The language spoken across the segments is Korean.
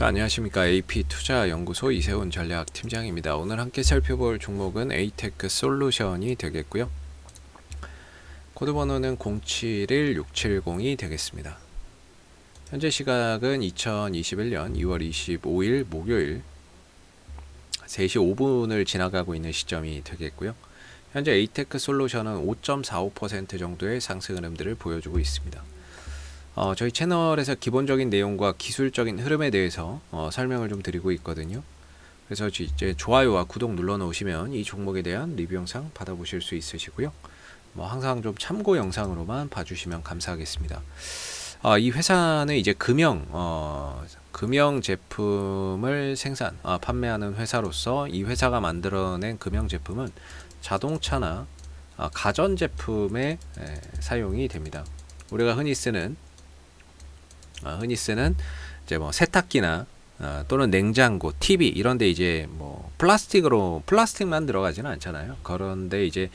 자, 안녕하십니까. AP투자연구소 이세훈 전략팀장입니다. 오늘 함께 살펴볼 종목은 에이테크 솔루션이 되겠고요. 코드 번호는 071670이 되겠습니다. 현재 시각은 2021년 2월 25일 목요일 3시 5분을 지나가고 있는 시점이 되겠고요. 현재 에이테크 솔루션은 5.45% 정도의 상승 흐름들을 보여주고 있습니다. 저희 채널에서 기본적인 내용과 기술적인 흐름에 대해서 설명을 좀 드리고 있거든요. 그래서 이제 좋아요와 구독 눌러 놓으시면 이 종목에 대한 리뷰 영상 받아보실 수 있으시고요. 항상 좀 참고 영상으로만 봐주시면 감사하겠습니다. 이 회사는 이제 금형 제품을 판매하는 회사로서 이 회사가 만들어낸 금형 제품은 자동차나 가전 제품에 사용이 됩니다. 우리가 흔히 쓰는 이제 세탁기나 또는 냉장고, TV 이런데 이제 플라스틱만 들어가지는 않잖아요. 그런데 이제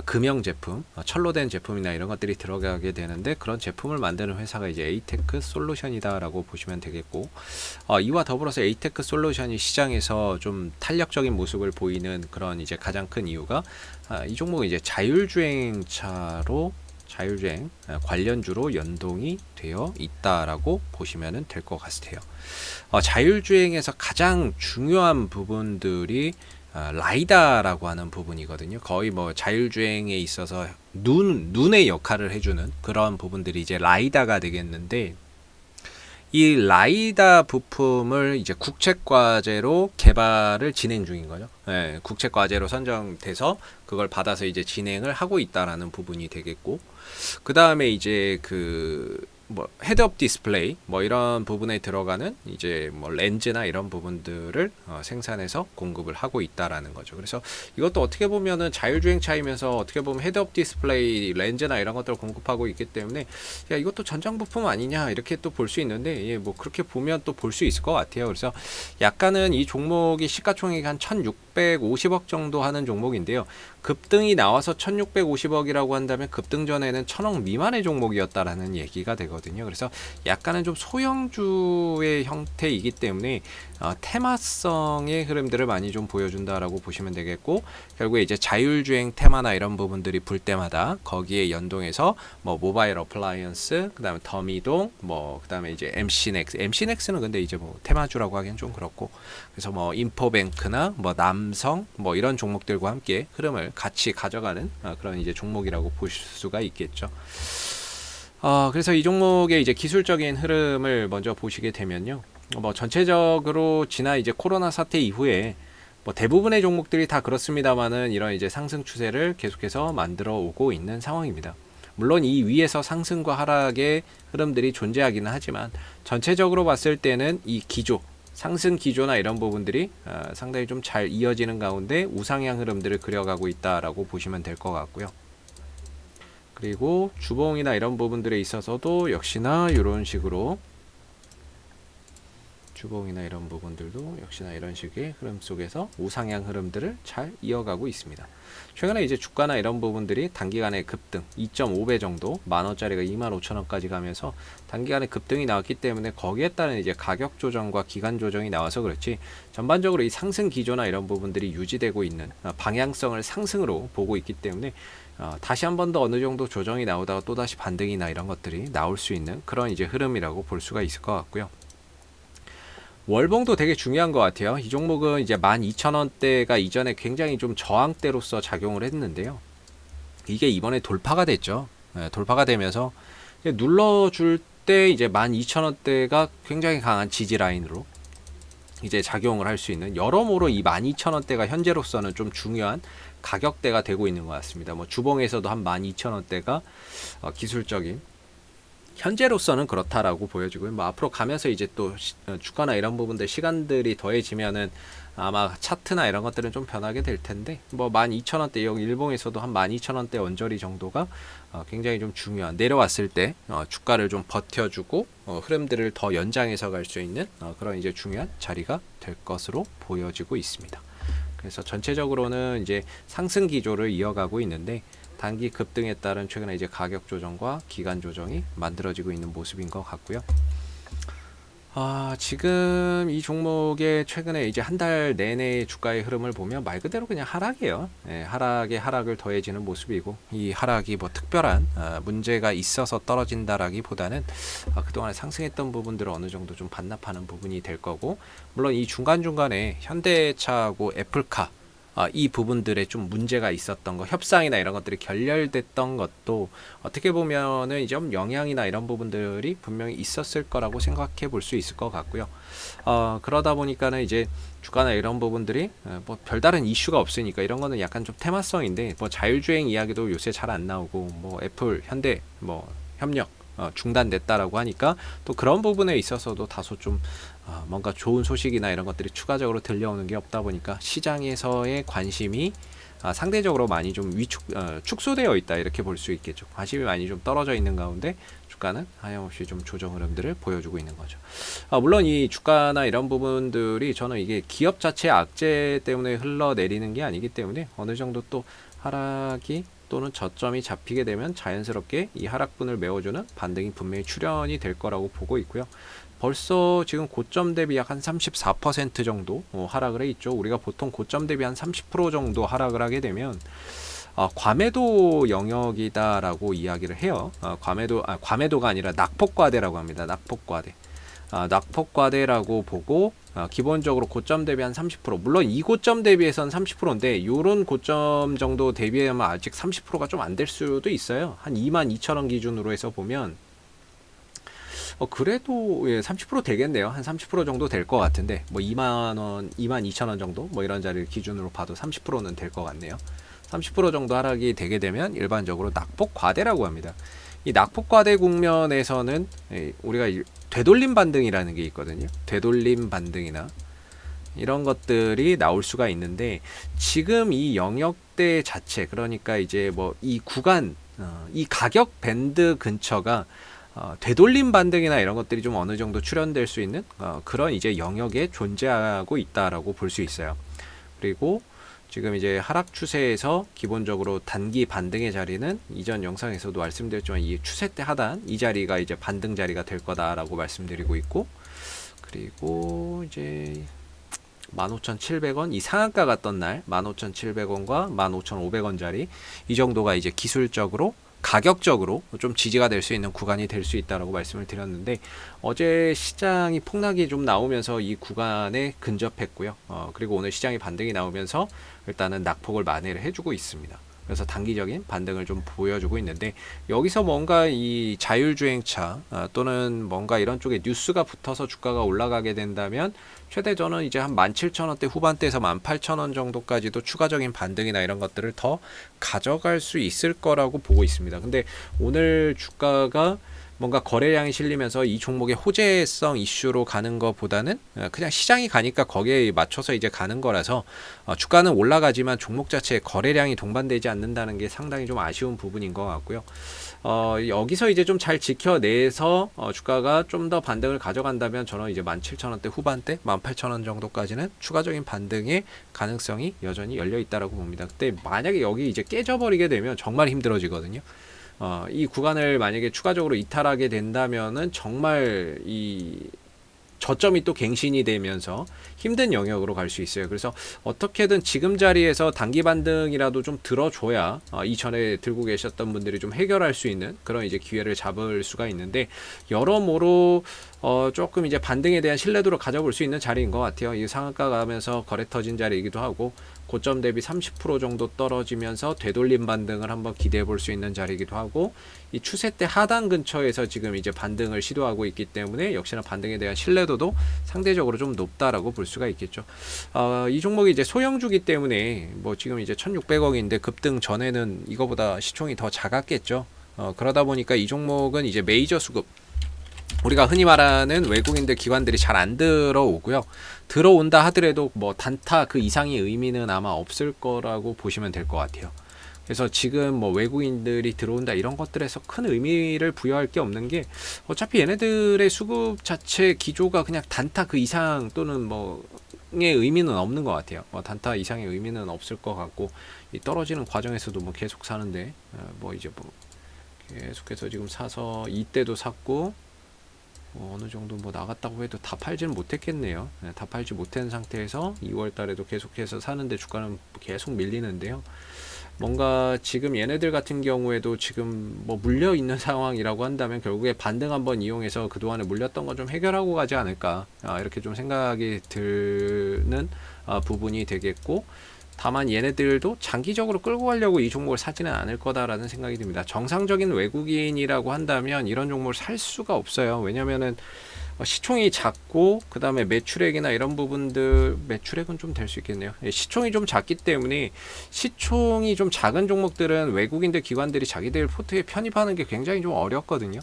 금형 제품, 철로 된 제품이나 이런 것들이 들어가게 되는데 그런 제품을 만드는 회사가 이제 에이테크 솔루션이다라고 보시면 되겠고, 이와 더불어서 에이테크 솔루션이 시장에서 좀 탄력적인 모습을 보이는 그런 이제 가장 큰 이유가 이 종목은 이제 자율주행 관련주로 연동이 되어 있다라고 보시면 될 것 같아요. 자율주행에서 가장 중요한 부분들이 라이다라고 하는 부분이거든요. 거의 자율주행에 있어서 눈의 역할을 해주는 그런 부분들이 이제 라이다가 되겠는데, 이 라이다 부품을 이제 국책과제로 개발을 진행 중인 거죠. 네, 국책과제로 선정돼서 그걸 받아서 이제 진행을 하고 있다라는 부분이 되겠고, 그 다음에 이제 헤드업 디스플레이 이런 부분에 들어가는 이제 렌즈나 이런 부분들을 생산해서 공급을 하고 있다라는 거죠. 그래서 이것도 어떻게 보면은 자율주행차이면서 어떻게 보면 헤드업 디스플레이 렌즈나 이런 것들을 공급하고 있기 때문에 이것도 전장 부품 아니냐 이렇게 또 볼 수 있는데, 그렇게 보면 또 볼 수 있을 것 같아요. 그래서 약간은 이 종목이 시가총액이 한 1650억 정도 하는 종목인데요. 급등이 나와서 1650억이라고 한다면 급등 전에는 1000억 미만의 종목이었다라는 얘기가 되거든요. 그래서 약간은 좀 소형주의 형태이기 때문에 테마성의 흐름들을 많이 좀 보여준다라고 보시면 되겠고, 결국에 이제 자율주행 테마나 이런 부분들이 불 때마다 거기에 연동해서 모바일 어플라이언스, 그다음에 더미동, 그다음에 이제 MC넥스는 근데 이제 테마주라고 하기엔 좀 그렇고, 그래서 인포뱅크나 남성 이런 종목들과 함께 흐름을 같이 가져가는 그런 이제 종목이라고 보실 수가 있겠죠. 그래서 이 종목의 이제 기술적인 흐름을 먼저 보시게 되면요. 전체적으로 지난 이제 코로나 사태 이후에 대부분의 종목들이 다 그렇습니다만은 이런 이제 상승 추세를 계속해서 만들어 오고 있는 상황입니다. 물론 이 위에서 상승과 하락의 흐름들이 존재하기는 하지만 전체적으로 봤을 때는 이 상승 기조나 이런 부분들이 상당히 좀 잘 이어지는 가운데 우상향 흐름들을 그려가고 있다라고 보시면 될 것 같고요. 그리고 주봉이나 이런 부분들에 있어서도 역시나 이런 식으로 주봉이나 이런 부분들도 역시나 이런 식의 흐름 속에서 우상향 흐름들을 잘 이어가고 있습니다. 최근에 이제 주가나 이런 부분들이 단기간에 급등 2.5배 정도, 만원짜리가 25,000원까지 가면서 단기간에 급등이 나왔기 때문에 거기에 따른 이제 가격 조정과 기간 조정이 나와서 그렇지, 전반적으로 이 상승 기조나 이런 부분들이 유지되고 있는 방향성을 상승으로 보고 있기 때문에 다시 한 번 더 어느 정도 조정이 나오다가 또다시 반등이나 이런 것들이 나올 수 있는 그런 이제 흐름이라고 볼 수가 있을 것 같고요. 월봉도 되게 중요한 것 같아요. 이 종목은 이제 12,000원대가 이전에 굉장히 좀 저항대로서 작용을 했는데요. 이게 이번에 돌파가 됐죠. 돌파가 되면서 눌러줄 때 이제 12,000원대가 굉장히 강한 지지 라인으로 이제 작용을 할 수 있는, 여러모로 이 12,000원대가 현재로서는 좀 중요한 가격대가 되고 있는 것 같습니다. 주봉에서도 한 12,000원대가 기술적인 현재로서는 그렇다라고 보여지고요. 앞으로 가면서 이제 또 주가나 이런 부분들 시간들이 더해지면은 아마 차트나 이런 것들은 좀 변하게 될 텐데, 12,000원대 여기 일봉에서도 한 12,000원대 언저리 정도가 굉장히 좀 중요한, 내려왔을 때 주가를 좀 버텨주고 흐름들을 더 연장해서 갈 수 있는 그런 이제 중요한 자리가 될 것으로 보여지고 있습니다. 그래서 전체적으로는 이제 상승 기조를 이어가고 있는데, 단기 급등에 따른 최근에 이제 가격 조정과 기간 조정이 만들어지고 있는 모습인 것 같고요. 지금 이 종목의 최근에 이제 한 달 내내 주가의 흐름을 보면 말 그대로 그냥 하락이에요. 예, 하락에 하락을 더해지는 모습이고, 이 하락이 뭐 특별한 문제가 있어서 떨어진다라기보다는 그동안에 상승했던 부분들을 어느 정도 좀 반납하는 부분이 될 거고, 물론 이 중간중간에 현대차하고 애플카 이 부분들에 좀 문제가 있었던 거, 협상이나 이런 것들이 결렬됐던 것도 어떻게 보면은 좀 영향이나 이런 부분들이 분명히 있었을 거라고 생각해 볼 수 있을 것 같고요. 그러다 보니까는 이제 주가나 이런 부분들이 뭐 별다른 이슈가 없으니까 이런 거는 약간 좀 테마성인데, 뭐 자율주행 이야기도 요새 잘 안 나오고, 뭐 애플, 현대, 뭐 협력 중단됐다라고 하니까 또 그런 부분에 있어서도 다소 좀 뭔가 좋은 소식이나 이런 것들이 추가적으로 들려오는 게 없다 보니까 시장에서의 관심이 상대적으로 많이 좀 축소되어 있다, 이렇게 볼 수 있겠죠. 관심이 많이 좀 떨어져 있는 가운데 주가는 하염없이 좀 조정 흐름들을 보여주고 있는 거죠. 물론 이 주가나 이런 부분들이 저는 이게 기업 자체 악재 때문에 흘러내리는 게 아니기 때문에 어느 정도 또 하락이 또는 저점이 잡히게 되면 자연스럽게 이 하락분을 메워주는 반등이 분명히 출현이 될 거라고 보고 있고요. 벌써 지금 고점 대비 약 한 34% 정도 하락을 해 있죠. 우리가 보통 고점 대비 한 30% 정도 하락을 하게 되면 과매도 영역이다라고 이야기를 해요. 과매도가 아니라 낙폭과대라고 합니다. 낙폭과대. 낙폭과대라고 보고 기본적으로 고점 대비 한 30%, 물론 이 고점 대비해서는 30%인데 요런 고점 정도 대비하면 아직 30%가 좀 안 될 수도 있어요. 한 22,000원 기준으로 해서 보면 그래도 30% 되겠네요. 한 30% 정도 될 것 같은데, 뭐 2만원, 22,000원 정도 뭐 이런 자리를 기준으로 봐도 30%는 될 것 같네요. 30% 정도 하락이 되게 되면 일반적으로 낙폭 과대라고 합니다. 이 낙폭 과대 국면에서는 우리가 되돌림 반등이라는 게 있거든요. 되돌림 반등이나 이런 것들이 나올 수가 있는데, 지금 이 영역대 자체, 그러니까 이제 뭐 이 구간, 이 가격 밴드 근처가 되돌림 반등이나 이런 것들이 좀 어느 정도 출현될 수 있는 그런 이제 영역에 존재하고 있다라고 볼 수 있어요. 그리고 지금 이제 하락 추세에서 기본적으로 단기 반등의 자리는 이전 영상에서도 말씀드렸지만 이 추세 때 하단 이 자리가 이제 반등 자리가 될 거다라고 말씀드리고 있고, 그리고 이제 15,700원 이 상한가 갔던 날 15,700원과 15,500원 자리, 이 정도가 이제 기술적으로 가격적으로 좀 지지가 될 수 있는 구간이 될 수 있다라고 말씀을 드렸는데, 어제 시장이 폭락이 좀 나오면서 이 구간에 근접했고요. 그리고 오늘 시장이 반등이 나오면서 일단은 낙폭을 만회를 해주고 있습니다. 그래서 단기적인 반등을 좀 보여주고 있는데, 여기서 뭔가 이 자율주행차 또는 뭔가 이런 쪽에 뉴스가 붙어서 주가가 올라가게 된다면 최대 저는 이제 한 17,000원대 후반대에서 18,000원 정도까지도 추가적인 반등이나 이런 것들을 더 가져갈 수 있을 거라고 보고 있습니다. 근데 오늘 주가가 뭔가 거래량이 실리면서 이 종목의 호재성 이슈로 가는 것보다는 그냥 시장이 가니까 거기에 맞춰서 이제 가는 거라서 주가는 올라가지만 종목 자체에 거래량이 동반되지 않는다는 게 상당히 좀 아쉬운 부분인 것 같고요. 여기서 이제 좀 잘 지켜내서 주가가 좀 더 반등을 가져간다면 저는 이제 17,000원대 후반대, 18,000원 정도까지는 추가적인 반등의 가능성이 여전히 열려 있다라고 봅니다. 그때 만약에 여기 이제 깨져버리게 되면 정말 힘들어지거든요. 이 구간을 만약에 추가적으로 이탈하게 된다면은 정말 이 저점이 또 갱신이 되면서 힘든 영역으로 갈 수 있어요. 그래서 어떻게든 지금 자리에서 단기 반등이라도 좀 들어줘야 이전에 들고 계셨던 분들이 좀 해결할 수 있는 그런 이제 기회를 잡을 수가 있는데, 여러모로 조금 이제 반등에 대한 신뢰도를 가져볼 수 있는 자리인 것 같아요. 이 상한가 가면서 거래 터진 자리이기도 하고, 고점 대비 30% 정도 떨어지면서 되돌림 반등을 한번 기대해 볼 수 있는 자리이기도 하고, 이 추세 때 하단 근처에서 지금 이제 반등을 시도하고 있기 때문에 역시나 반등에 대한 신뢰도도 상대적으로 좀 높다라고 볼 수가 있겠죠. 이 종목이 이제 소형주기 때문에 뭐 지금 이제 1,600억인데 급등 전에는 이거보다 시총이 더 작았겠죠. 그러다 보니까 이 종목은 이제 메이저 수급, 우리가 흔히 말하는 외국인들 기관들이 잘 안 들어오고요. 들어온다 하더라도 뭐 단타 그 이상의 의미는 아마 없을 거라고 보시면 될 것 같아요. 그래서 지금 뭐 외국인들이 들어온다 이런 것들에서 큰 의미를 부여할 게 없는 게, 어차피 얘네들의 수급 자체 기조가 그냥 단타 그 이상 또는 뭐의 의미는 없는 것 같아요. 뭐 단타 이상의 의미는 없을 것 같고, 이 떨어지는 과정에서도 뭐 계속 사는데 뭐 이제 뭐 계속해서 지금 사서 이때도 샀고 어느 정도 뭐 나갔다고 해도 다 팔지는 못했겠네요. 네, 다 팔지 못한 상태에서 2월 달에도 계속해서 사는데 주가는 계속 밀리는데요. 뭔가 지금 얘네들 같은 경우에도 지금 뭐 물려 있는 상황이라고 한다면 결국에 반등 한번 이용해서 그동안에 물렸던 거 좀 해결하고 가지 않을까, 이렇게 좀 생각이 드는 부분이 되겠고, 다만 얘네들도 장기적으로 끌고 가려고 이 종목을 사지는 않을 거다라는 생각이 듭니다. 정상적인 외국인이라고 한다면 이런 종목을 살 수가 없어요. 왜냐면은 시총이 작고 그 다음에 매출액이나 이런 부분들, 매출액은 좀 될 수 있겠네요. 시총이 좀 작기 때문에, 시총이 좀 작은 종목들은 외국인들 기관들이 자기들 포트에 편입하는 게 굉장히 좀 어렵거든요.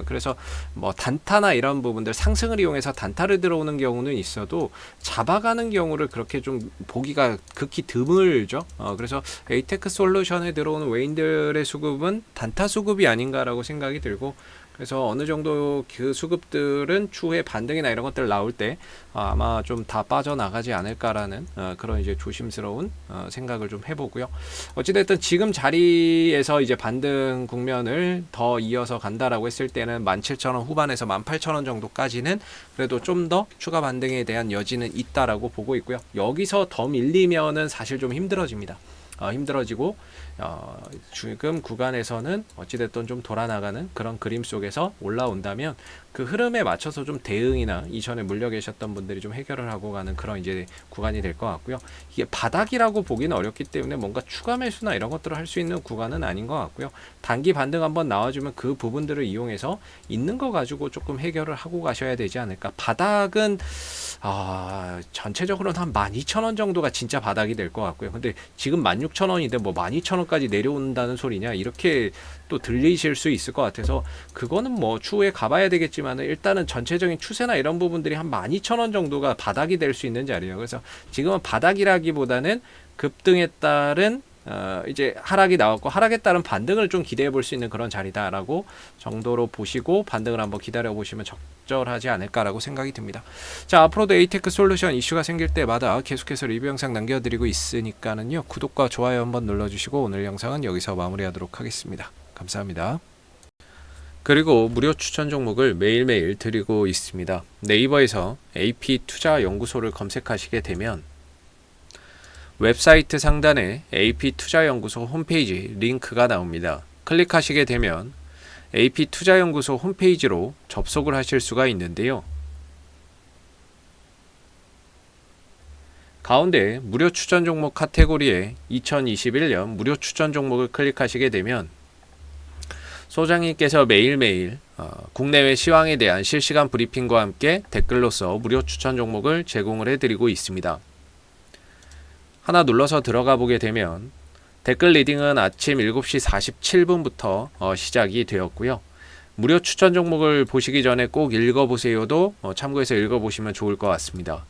그래서 뭐 단타나 이런 부분들, 상승을 이용해서 단타를 들어오는 경우는 있어도 잡아가는 경우를 그렇게 좀 보기가 극히 드물죠. 그래서 에이테크 솔루션에 들어오는 외인들의 수급은 단타 수급이 아닌가라고 생각이 들고, 그래서 어느 정도 그 수급들은 추후에 반등이나 이런 것들 나올 때 아마 좀 다 빠져나가지 않을까라는 그런 이제 조심스러운 생각을 좀 해보고요. 어찌됐든 지금 자리에서 이제 반등 국면을 더 이어서 간다라고 했을 때는 17,000원 후반에서 18,000원 정도까지는 그래도 좀 더 추가 반등에 대한 여지는 있다라고 보고 있고요. 여기서 더 밀리면은 사실 좀 힘들어집니다. 힘들어지고, 지금 구간에서는 어찌됐든 좀 돌아나가는 그런 그림 속에서 올라온다면 그 흐름에 맞춰서 좀 대응이나 이전에 물려 계셨던 분들이 좀 해결을 하고 가는 그런 이제 구간이 될 것 같고요. 이게 바닥이라고 보기는 어렵기 때문에 뭔가 추가 매수나 이런 것들을 할 수 있는 구간은 아닌 것 같고요. 단기 반등 한번 나와주면 그 부분들을 이용해서 있는 거 가지고 조금 해결을 하고 가셔야 되지 않을까. 바닥은 전체적으로는 한 12,000원 정도가 진짜 바닥이 될 것 같고요. 근데 지금 16,000원인데 뭐 12,000원까지 내려온다는 소리냐, 이렇게 또 들리실 수 있을 것 같아서, 그거는 뭐 추후에 가봐야 되겠지만 일단은 전체적인 추세나 이런 부분들이 한 12,000원 정도가 바닥이 될 수 있는 자리예요. 그래서 지금은 바닥이라기보다는 급등에 따른 이제 하락이 나왔고, 하락에 따른 반등을 좀 기대해 볼 수 있는 그런 자리다라고 정도로 보시고 반등을 한번 기다려 보시면 적절하지 않을까라고 생각이 듭니다. 자, 앞으로도 에이테크 솔루션 이슈가 생길 때마다 계속해서 리뷰 영상 남겨드리고 있으니까는요, 구독과 좋아요 한번 눌러주시고 오늘 영상은 여기서 마무리하도록 하겠습니다. 감사합니다. 그리고 무료 추천 종목을 매일매일 드리고 있습니다. 네이버에서 AP투자연구소를 검색하시게 되면 웹사이트 상단에 AP투자연구소 홈페이지 링크가 나옵니다. 클릭하시게 되면 AP투자연구소 홈페이지로 접속을 하실 수가 있는데요. 가운데 무료 추천 종목 카테고리에 2021년 무료 추천 종목을 클릭하시게 되면 소장님께서 매일매일 국내외 시황에 대한 실시간 브리핑과 함께 댓글로서 무료 추천 종목을 제공을 해드리고 있습니다. 하나 눌러서 들어가 보게 되면 댓글 리딩은 아침 7시 47분부터 시작이 되었고요. 무료 추천 종목을 보시기 전에 꼭 읽어보세요도 참고해서 읽어보시면 좋을 것 같습니다.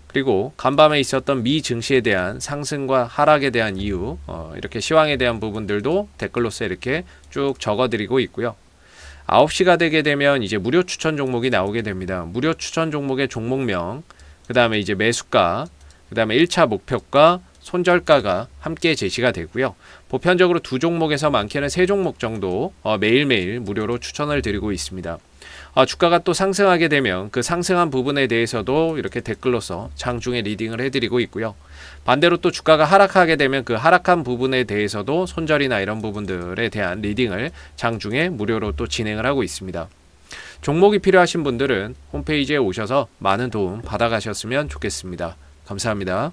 그리고 간밤에 있었던 미 증시에 대한 상승과 하락에 대한 이유, 이렇게 시황에 대한 부분들도 댓글로서 이렇게 쭉 적어드리고 있고요. 9시가 되게 되면 이제 무료 추천 종목이 나오게 됩니다. 무료 추천 종목의 종목명, 그 다음에 이제 매수가, 그 다음에 1차 목표가, 손절가가 함께 제시가 되고요. 보편적으로 2종목에서 많게는 3종목 정도 매일매일 무료로 추천을 드리고 있습니다. 주가가 또 상승하게 되면 그 상승한 부분에 대해서도 이렇게 댓글로서 장중에 리딩을 해드리고 있고요. 반대로 또 주가가 하락하게 되면 그 하락한 부분에 대해서도 손절이나 이런 부분들에 대한 리딩을 장중에 무료로 또 진행을 하고 있습니다. 종목이 필요하신 분들은 홈페이지에 오셔서 많은 도움 받아가셨으면 좋겠습니다. 감사합니다.